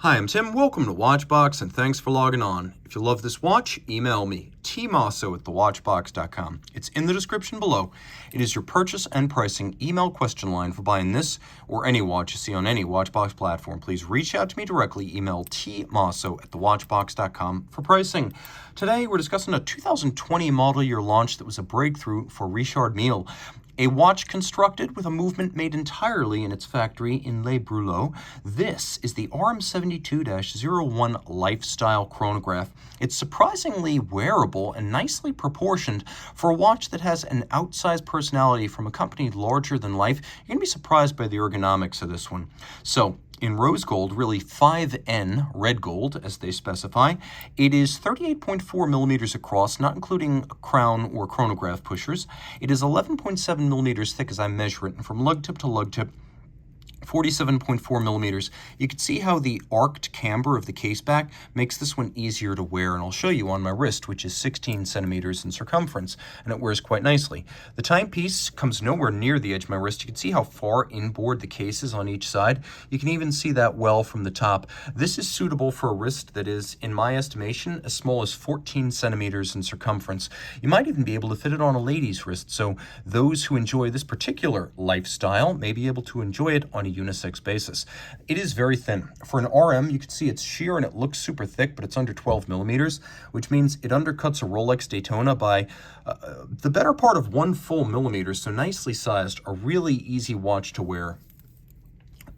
Hi, I'm Tim. Welcome to Watchbox, and thanks for logging on. If you love this watch, email me, tmosso@thewatchbox.com. It's in the description below. It is your purchase and pricing email question line for buying this or any watch you see on any Watchbox platform. Please reach out to me directly. Email tmosso@thewatchbox.com for pricing. Today, we're discussing a 2020 model year launch that was a breakthrough for Richard Mille. A watch constructed with a movement made entirely in its factory in Les Brûlots. This is the RM72-01 Lifestyle Chronograph. It's surprisingly wearable and nicely proportioned for a watch that has an outsized personality from a company larger than life. You're going to be surprised by the ergonomics of this one. So, in rose gold, really 5N red gold, as they specify. It is 38.4 millimeters across, not including crown or chronograph pushers. It is 11.7 millimeters thick as I measure it, and from lug tip to lug tip, 47.4 millimeters. You can see how the arced camber of the case back makes this one easier to wear, and I'll show you on my wrist, which is 16 centimeters in circumference, and it wears quite nicely. The timepiece comes nowhere near the edge of my wrist. You can see how far inboard the case is on each side. You can even see that well from the top. This is suitable for a wrist that is, in my estimation, as small as 14 centimeters in circumference. You might even be able to fit it on a lady's wrist, so those who enjoy this particular lifestyle may be able to enjoy it on a unisex basis. It is very thin. For an RM, you can see it's sheer and it looks super thick, but it's under 12 millimeters, which means it undercuts a Rolex Daytona by the better part of 1 full millimeter, so nicely sized, a really easy watch to wear.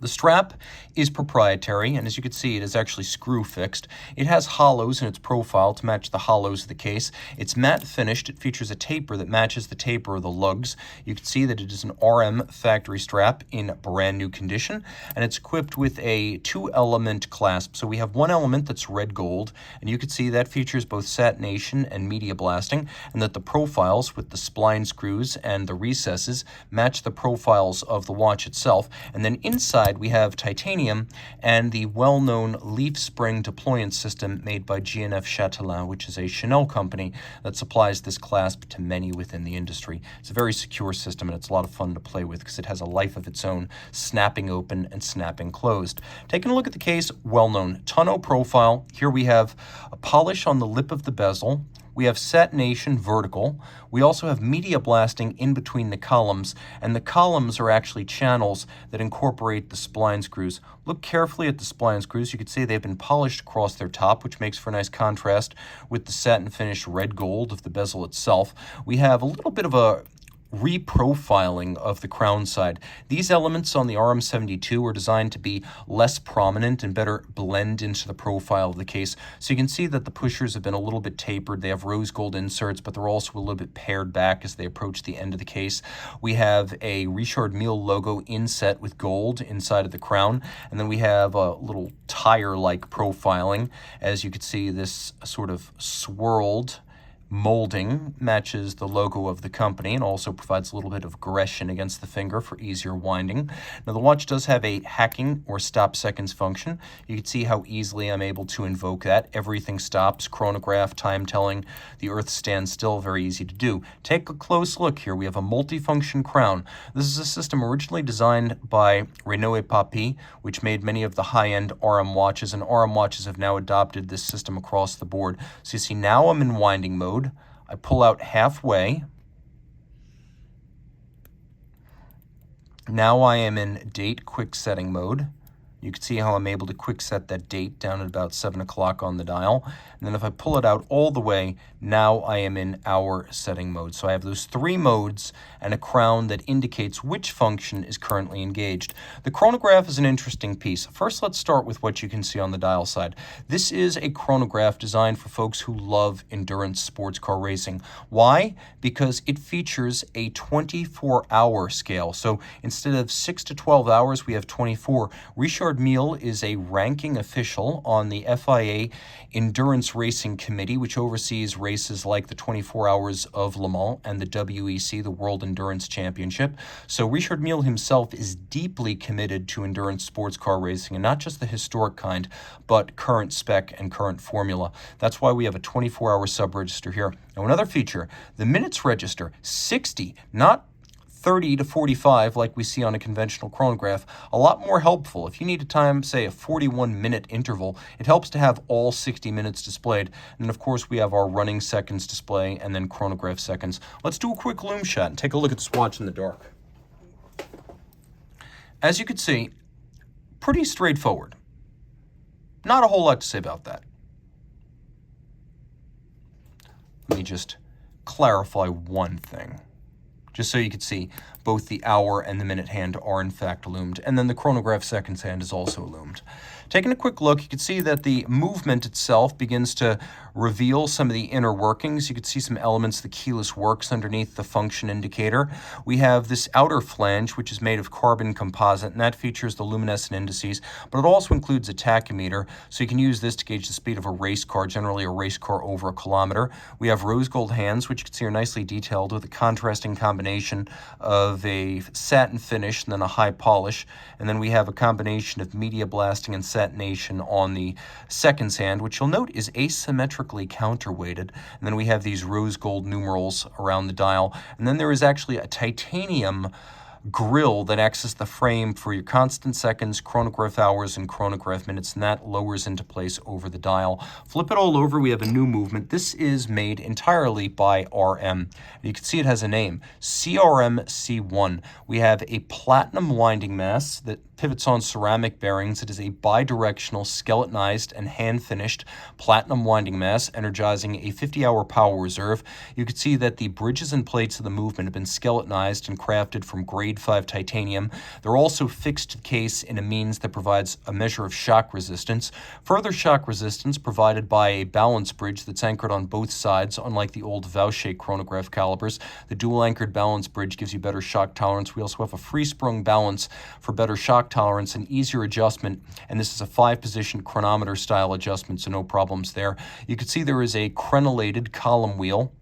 The strap is proprietary, and as you can see, it is actually screw fixed. It has hollows in its profile to match the hollows of the case. It's matte finished. It features a taper that matches the taper of the lugs. You can see that it is an RM factory strap in brand new condition, and it's equipped with a 2-element clasp. So we have one element that's red gold, and you can see that features both satination and media blasting, and that the profiles with the spline screws and the recesses match the profiles of the watch itself. And then inside, we have titanium and the well-known leaf spring deployment system made by G&F Chatelain, which is a Chanel company that supplies this clasp to many within the industry. It's a very secure system, and it's a lot of fun to play with because it has a life of its own, snapping open and snapping closed. Taking a look at the case, well-known tonneau profile. Here we have a polish on the lip of the bezel. We have satination vertical. We also have media blasting in between the columns, and the columns are actually channels that incorporate the spline screws. Look carefully at the spline screws. You can see they've been polished across their top, which makes for a nice contrast with the satin finished red gold of the bezel itself. We have a little bit of a reprofiling of the crown side. These elements on the RM72 are designed to be less prominent and better blend into the profile of the case. So you can see that the pushers have been a little bit tapered. They have rose gold inserts, but they're also a little bit pared back as they approach the end of the case. We have a Richard Mille logo inset with gold inside of the crown, and then we have a little tire-like profiling. As you can see, this sort of swirled molding matches the logo of the company and also provides a little bit of aggression against the finger for easier winding. Now, the watch does have a hacking or stop seconds function. You can see how easily I'm able to invoke that. Everything stops, chronograph, time telling, the earth stands still, very easy to do. Take a close look here. We have a multifunction crown. This is a system originally designed by Renaud & Papy, which made many of the high-end RM watches, and RM watches have now adopted this system across the board. So you see, now I'm in winding mode. I pull out halfway. Now I am in date quick setting mode. You can see how I'm able to quick set that date down at about 7 o'clock on the dial. And then if I pull it out all the way, now I am in hour setting mode. So I have those 3 modes and a crown that indicates which function is currently engaged. The chronograph is an interesting piece. First, let's start with what you can see on the dial side. This is a chronograph designed for folks who love endurance sports car racing. Why? Because it features a 24-hour scale. So instead of 6 to 12 hours, we have 24. Richard Mille is a ranking official on the FIA Endurance Racing Committee, which oversees races like the 24 Hours of Le Mans and the WEC, the World Endurance Championship. So Richard Mille himself is deeply committed to endurance sports car racing, and not just the historic kind, but current spec and current formula. That's why we have a 24-hour sub-register here. Now, another feature, the minutes register, 60, not 30 to 45 like we see on a conventional chronograph, a lot more helpful. If you need to time, say, a 41-minute interval, it helps to have all 60 minutes displayed. And then, of course, we have our running seconds display and then chronograph seconds. Let's do a quick loom shot and take a look at this watch in the dark. As you can see, pretty straightforward. Not a whole lot to say about that. Let me just clarify one thing, just so you can see both the hour and the minute hand are in fact loomed, and then the chronograph seconds hand is also loomed. Taking a quick look, you can see that the movement itself begins to reveal some of the inner workings. You can see some elements of the keyless works underneath the function indicator. We have this outer flange, which is made of carbon composite, and that features the luminescent indices, but it also includes a tachymeter, so you can use this to gauge the speed of a race car, generally a race car over a kilometer. We have rose gold hands, which you can see are nicely detailed with a contrasting combination of a satin finish and then a high polish, and then we have a combination of media blasting and satination on the seconds hand, which you'll note is asymmetrically counterweighted. And then we have these rose gold numerals around the dial, and then there is actually a titanium grill that acts as the frame for your constant seconds, chronograph hours, and chronograph minutes, and that lowers into place over the dial. Flip it all over, we have a new movement. This is made entirely by RM. You can see it has a name, CRM-C1. We have a platinum winding mass that pivots on ceramic bearings. It is a bidirectional, skeletonized, and hand-finished platinum winding mass, energizing a 50-hour power reserve. You can see that the bridges and plates of the movement have been skeletonized and crafted from grade 5 titanium. They're also fixed to the case in a means that provides a measure of shock resistance. Further shock resistance provided by a balance bridge that's anchored on both sides, unlike the old Vaucher chronograph calibers. The dual-anchored balance bridge gives you better shock tolerance. We also have a free-sprung balance for better shock tolerance and easier adjustment, and this is a 5-position chronometer style adjustment, so no problems there. You can see there is a crenellated column wheel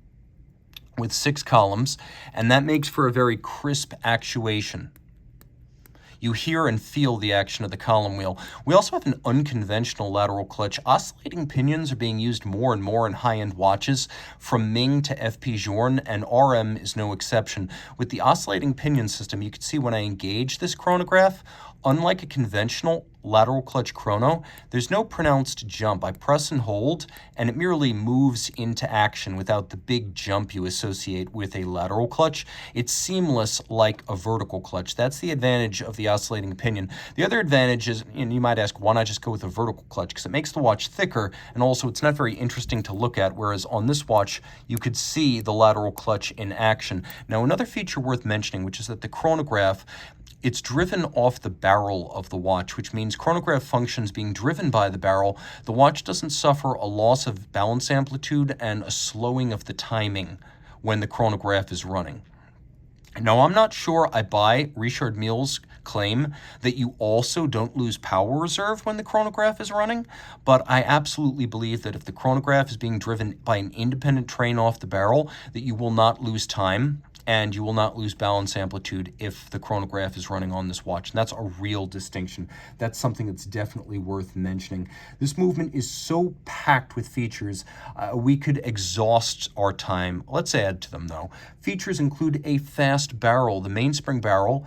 with 6 columns, and that makes for a very crisp actuation. You hear and feel the action of the column wheel. We also have an unconventional lateral clutch. Oscillating pinions are being used more and more in high-end watches, from Ming to FP Journe, and RM is no exception. With the oscillating pinion system, you can see when I engage this chronograph, unlike a conventional lateral clutch chrono, there's no pronounced jump. I press and hold, and it merely moves into action without the big jump you associate with a lateral clutch. It's seamless like a vertical clutch. That's the advantage of the oscillating pinion. The other advantage is, and you might ask, why not just go with a vertical clutch? Because it makes the watch thicker, and also it's not very interesting to look at, whereas on this watch, you could see the lateral clutch in action. Now, another feature worth mentioning, which is that the chronograph, it's driven off the barrel of the watch, which means chronograph functions being driven by the barrel. The watch doesn't suffer a loss of balance amplitude and a slowing of the timing when the chronograph is running. Now, I'm not sure I buy Richard Mille's claim that you also don't lose power reserve when the chronograph is running, but I absolutely believe that if the chronograph is being driven by an independent train off the barrel, that you will not lose time and you will not lose balance amplitude if the chronograph is running on this watch. And that's a real distinction. That's something that's definitely worth mentioning. This movement is so packed with features, we could exhaust our time. Let's add to them, though. Features include a fast barrel. The mainspring barrel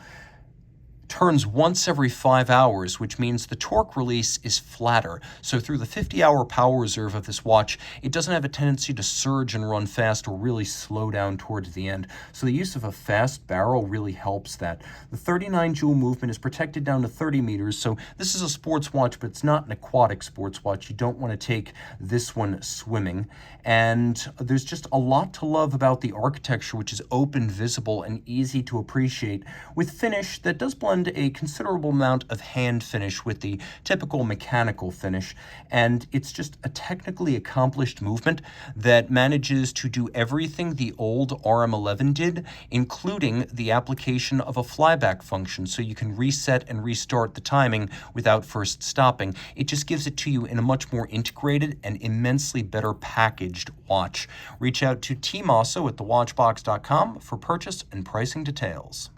turns once every 5 hours, which means the torque release is flatter. So through the 50-hour power reserve of this watch, it doesn't have a tendency to surge and run fast or really slow down towards the end. So the use of a fast barrel really helps that. The 39 joule movement is protected down to 30 meters. So this is a sports watch, but it's not an aquatic sports watch. You don't want to take this one swimming. And there's just a lot to love about the architecture, which is open, visible, and easy to appreciate, with finish that does blend a considerable amount of hand finish with the typical mechanical finish. And it's just a technically accomplished movement that manages to do everything the old RM11 did, including the application of a flyback function, so you can reset and restart the timing without first stopping. It just gives it to you in a much more integrated and immensely better packaged watch. Reach out to Team Mosso at thewatchbox.com for purchase and pricing details.